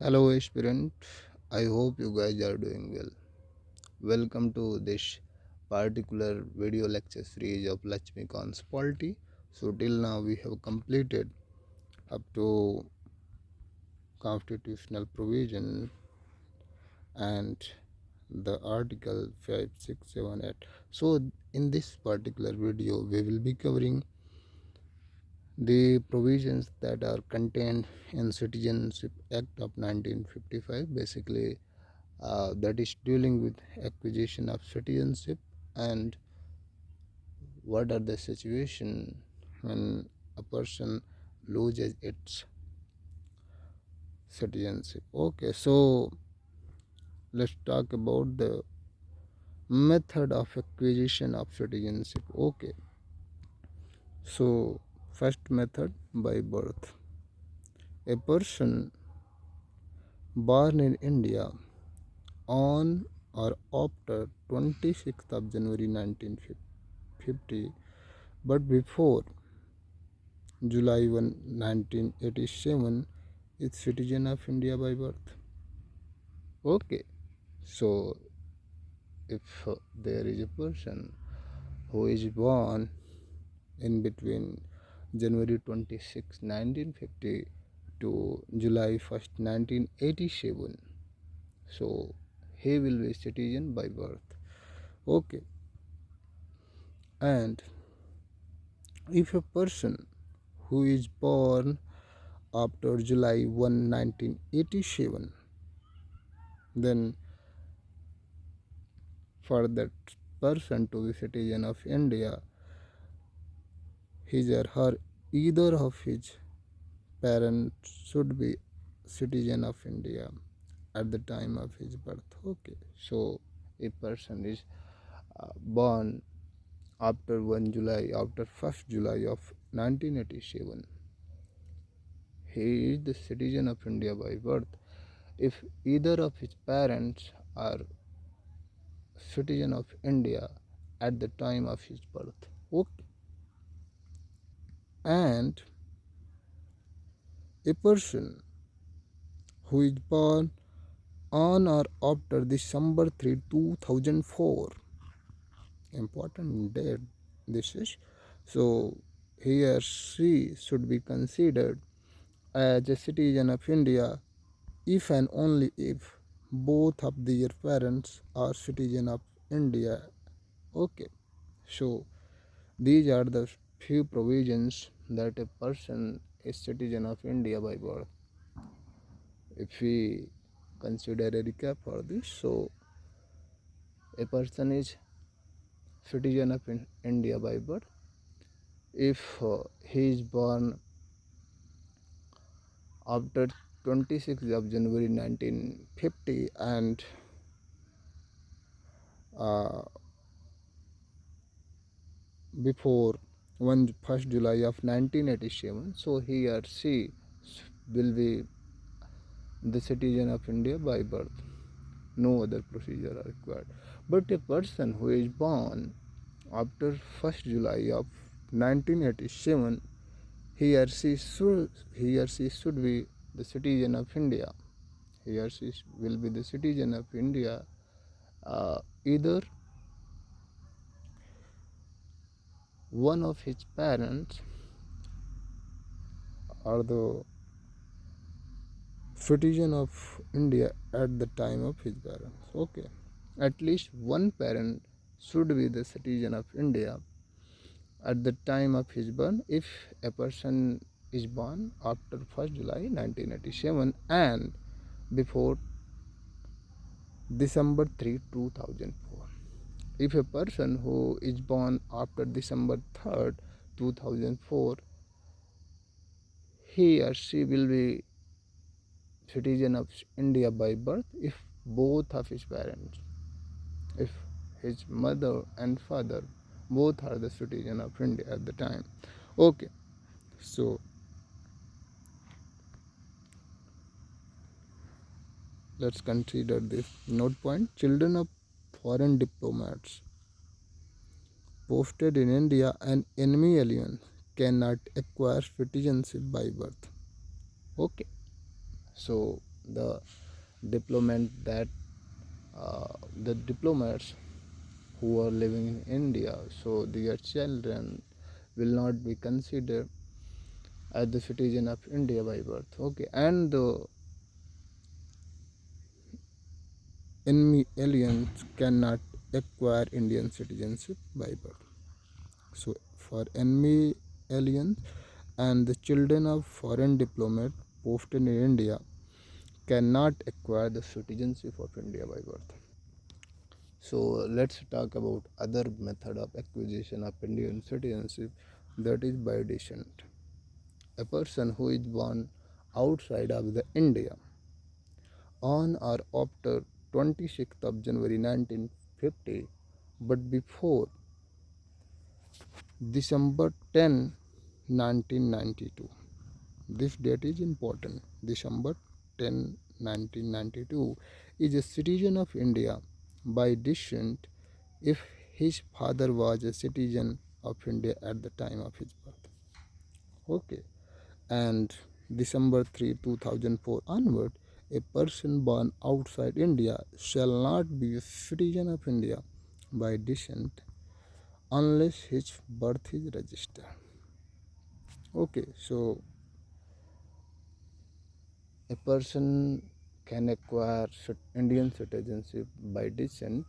Hello, aspirant. I hope you guys are doing well. Welcome to this particular video lecture series of Lakshmikant's Polity. So, till now, we have completed up to constitutional provision and the article 5, 6, 7, 8. So, in this particular video, we will be covering the provisions that are contained in Citizenship Act of 1955, basically that is dealing with acquisition of citizenship and what are the situation when a person loses its citizenship. Okay, so let's talk about the method of acquisition of citizenship. Okay, so first method, by birth. A person born in India on or after 26th of January 1950 but before July 1, 1987 is citizen of India by birth. Okay, so if there is a person who is born in between January 26, 1950 to July 1st, 1987, so he will be citizen by birth. Okay, and if a person who is born after July 1, 1987, then for that person to be citizen of India, his or her either of his parents should be citizen of India at the time of his birth. Okay, so a person is born after 1 July, after 1st July of 1987. He is the citizen of India by birth if either of his parents are citizen of India at the time of his birth. Okay. And a person who is born on or after December 3, 2004, important date this is, so he or she should be considered as a citizen of India if and only if both of their parents are citizen of India. Okay, so these are the few provisions that a person is citizen of India by birth. If we consider a recap for this, so a person is citizen of India by birth if he is born after 26th of January 1950 and uh, before 1st July of 1987, so he or she will be the citizen of India by birth. No other procedure are required. But a person who is born after 1st July of 1987, he or she should be the citizen of India. He or she will be the citizen of India either one of his parents are the citizen of India at the time of his parents. Okay, at least one parent should be the citizen of India at the time of his birth if a person is born after 1st July 1987 and before December 3, 2004. If a person who is born after December 3rd, 2004, he or she will be citizen of India by birth if both of his parents, if his mother and father both are the citizen of India at the time. Okay, so let's consider this note point. Children of foreign diplomats posted in India and enemy aliens cannot acquire citizenship by birth. Okay, so the diplomat that the diplomats who are living in India, so their children will not be considered as the citizen of India by birth. Okay, and the enemy aliens cannot acquire Indian citizenship by birth. So for enemy aliens and the children of foreign diplomat posted in India cannot acquire the citizenship of India by birth. So let's talk about other method of acquisition of Indian citizenship, that is by descent. A person who is born outside of the India on or after 26th of January 1950 but before December 10, 1992. This date is important. December 10, 1992 is a citizen of India by descent if his father was a citizen of India at the time of his birth. Okay. And December 3, 2004 onward, a person born outside India shall not be a citizen of India by descent unless his birth is registered. Okay, so a person can acquire Indian citizenship by descent.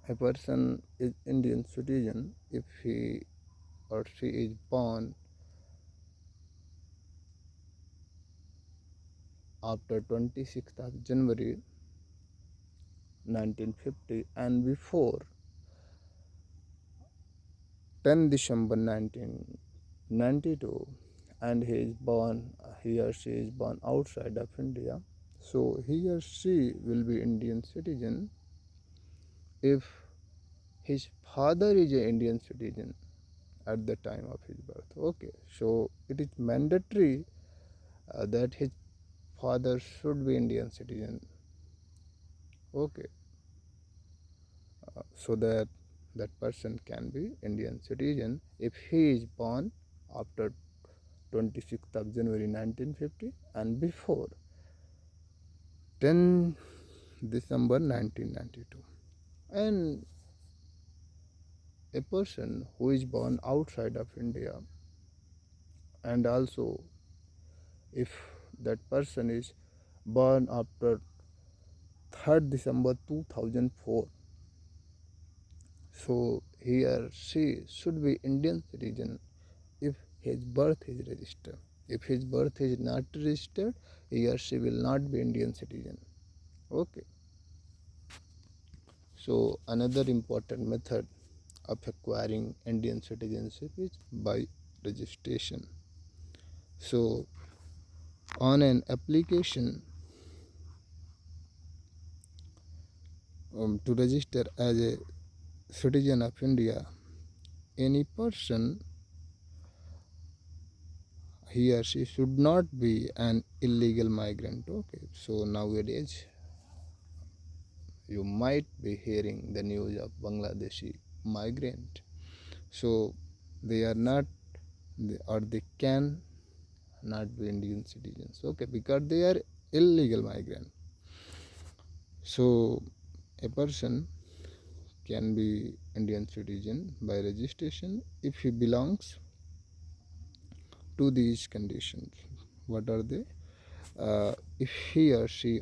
A person is Indian citizen if he or she is born after 26th of January 1950 and before 10 December 1992, and he or she is born outside of India, so he or she will be Indian citizen if his father is an Indian citizen at the time of his birth. Okay, so it is mandatory that his father should be Indian citizen. Okay, so that that person can be Indian citizen if he is born after 26th of January 1950 and before 10 December 1992. And a person who is born outside of India, and also if that person is born after 3rd December 2004, so he or she should be Indian citizen if his birth is registered. If his birth is not registered, he or she will not be Indian citizen. Okay. So another important method of acquiring Indian citizenship is by registration. So on an application to register as a citizen of India, any person, he or she should not be an illegal migrant. Okay, so nowadays you might be hearing the news of Bangladeshi migrant. So they are not, or they can not be Indian citizens. Okay, because they are illegal migrant. So a person can be Indian citizen by registration if he belongs to these conditions. What are they? If he or she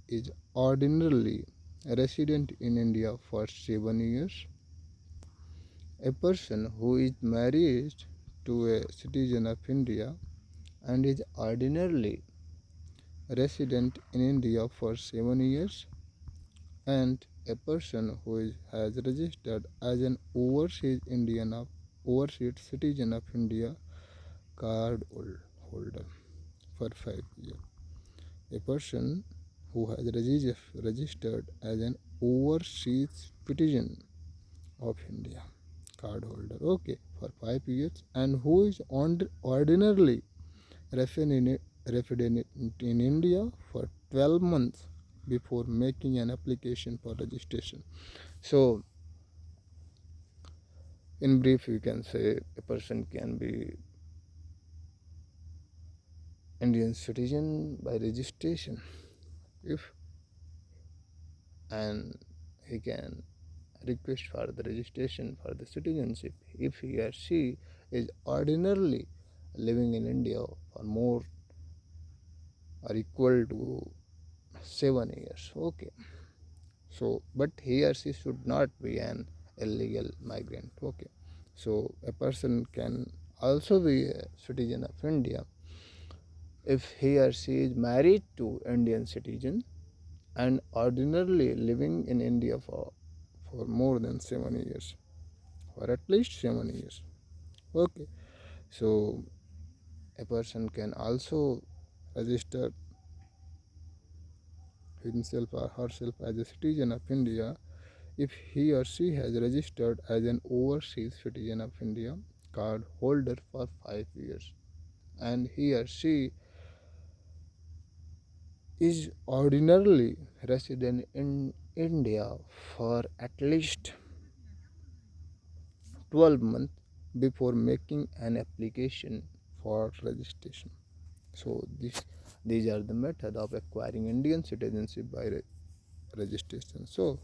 is ordinarily a resident in India for 7 years, a person who is married to a citizen of India and is ordinarily resident in India for 7 years, and a person who has registered as an overseas citizen of India card holder for 5 years. A person who has registered as an overseas citizen of India card holder, okay, for 5 years, and who is ordinarily resident in India for 12 months before making an application for registration. So in brief, you can say a person can be Indian citizen by registration. If and he can request for the registration for the citizenship if he or she is ordinarily living in India for more or equal to 7 years. Okay. So, but he or she should not be an illegal migrant. Okay. So, a person can also be a citizen of India if he or she is married to Indian citizen and ordinarily living in India for more than 7 years, for at least 7 years. Okay. So, a person can also register himself or herself as a citizen of India if he or she has registered as an overseas citizen of India card holder for 5 years and he or she is ordinarily resident in India for at least 12 months before making an application for registration. So these are the method of acquiring Indian citizenship by registration. So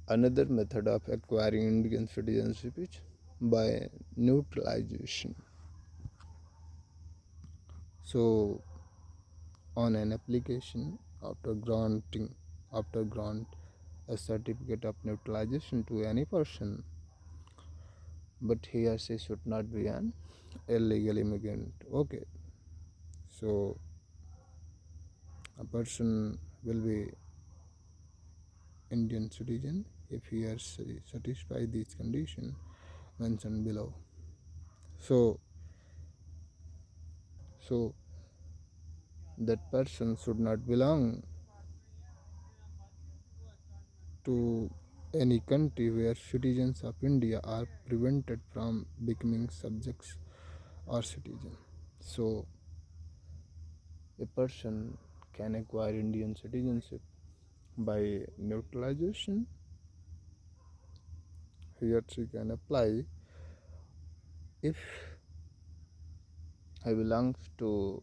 another method of acquiring Indian citizenship is by neutralization. So on an application after grant a certificate of neutralization to any person, but he or she should not be an illegal immigrant. Okay. So a person will be Indian citizen if he or she satisfy these conditions mentioned below. So so that person should not belong to any country where citizens of India are prevented from becoming subjects or citizens. So a person can acquire Indian citizenship by neutralization. He or she can apply if he belongs to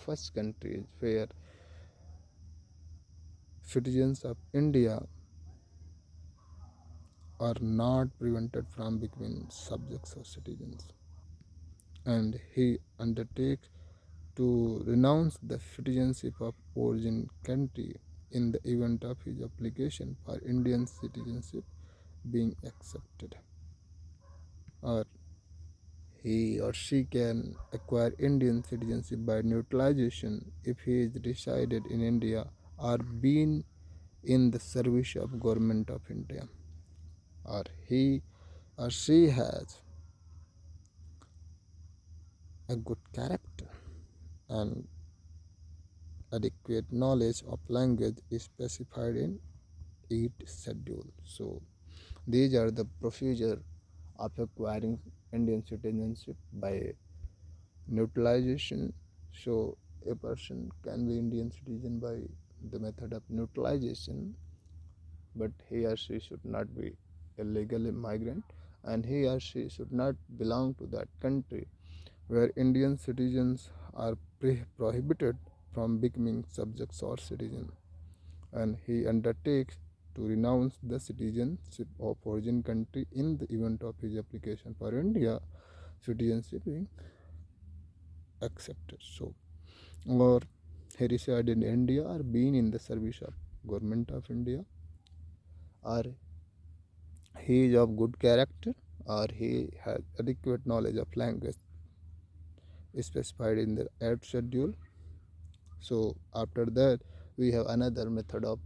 first countries where citizens of India are not prevented from becoming subjects or citizens, and he undertakes to renounce the citizenship of origin country in the event of his application for Indian citizenship being accepted. Or he or she can acquire Indian citizenship by neutralization if he is resided in India or been in the service of government of India, or he or she has a good character and adequate knowledge of language is specified in each schedule. So these are the procedure of acquiring Indian citizenship by neutralization. So a person can be Indian citizen by the method of neutralization, but he or she should not be a legal immigrant and he or she should not belong to that country where Indian citizens are prohibited from becoming subjects or citizens, and he undertakes to renounce the citizenship of origin country in the event of his application for India citizenship being accepted. So, or he reside in India or been in the service of government of India, or he is of good character, or he has adequate knowledge of language specified in the 8th schedule. So after that we have another method of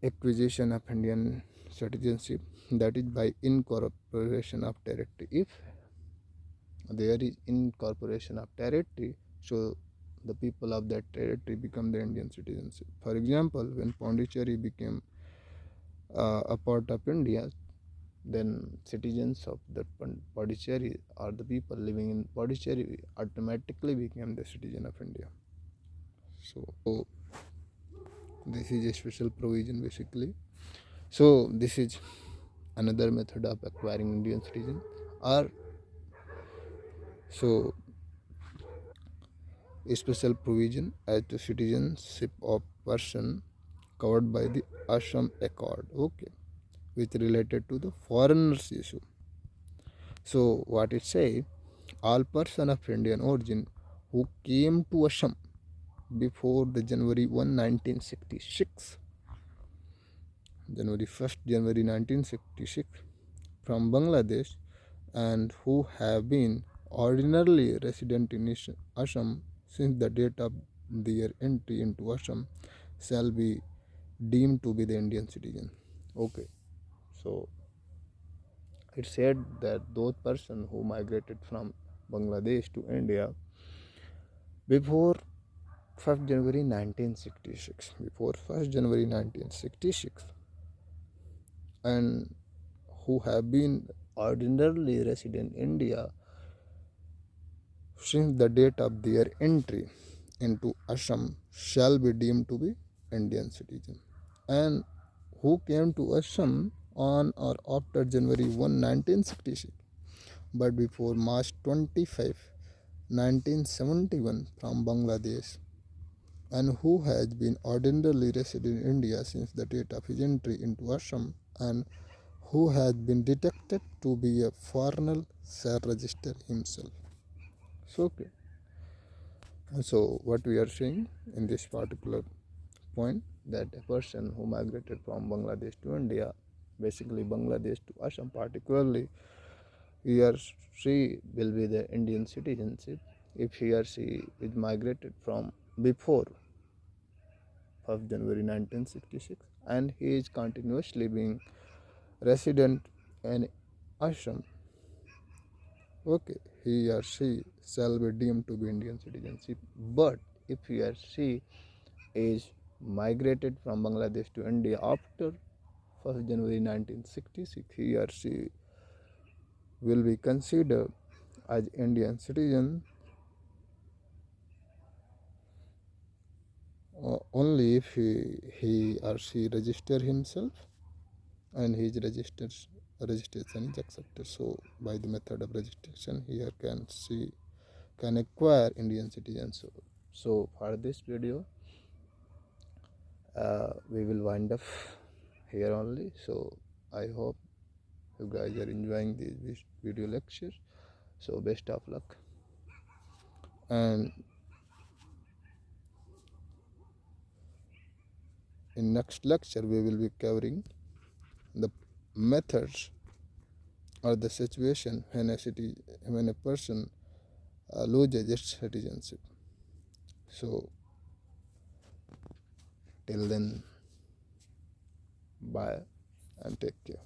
acquisition of Indian citizenship, that is by incorporation of territory. If there is incorporation of territory, so the people of that territory become the Indian citizenship. For example, when Pondicherry became a part of India, then citizens of that Pondicherry or the people living in Pondicherry automatically became the citizen of India. So this is a special provision basically. So this is another method of acquiring Indian citizen. are so a special provision as to citizenship of person covered by the Assam Accord, okay, which related to the foreigners issue. So what it say, all person of Indian origin who came to Assam before the January 1, 1966, January 1966, from Bangladesh and who have been ordinarily resident in Assam since the date of their entry into Assam shall be deemed to be the Indian citizen. Okay, so it said that those persons who migrated from Bangladesh to India before 1st January 1966, before 1st January 1966, and who have been ordinarily resident in India since the date of their entry into Assam shall be deemed to be Indian citizen, and who came to Assam on or after January 1, 1966, but before March 25, 1971 from Bangladesh, and who has been ordinarily resident in India since the date of his entry into Assam, and who has been detected to be a foreigner shall register himself. So, okay. So what we are saying in this particular point, that a person who migrated from Bangladesh to India, basically Bangladesh to Assam particularly, he or she will be the Indian citizenship if he or she is migrated from before 1st January 1966 and he is continuously being resident in Assam. Okay, he or she shall be deemed to be Indian citizenship. But if he or she is migrated from Bangladesh to India after 1st January 1966, he or she will be considered as Indian citizen only if he or she register himself and his registration is accepted. So by the method of registration here can acquire Indian citizenship. So for this video we will wind up here only. So I hope you guys are enjoying this video lecture. So best of luck, and in next lecture we will be covering the methods or the situation when a person loses its citizenship. So till then, bye and take care.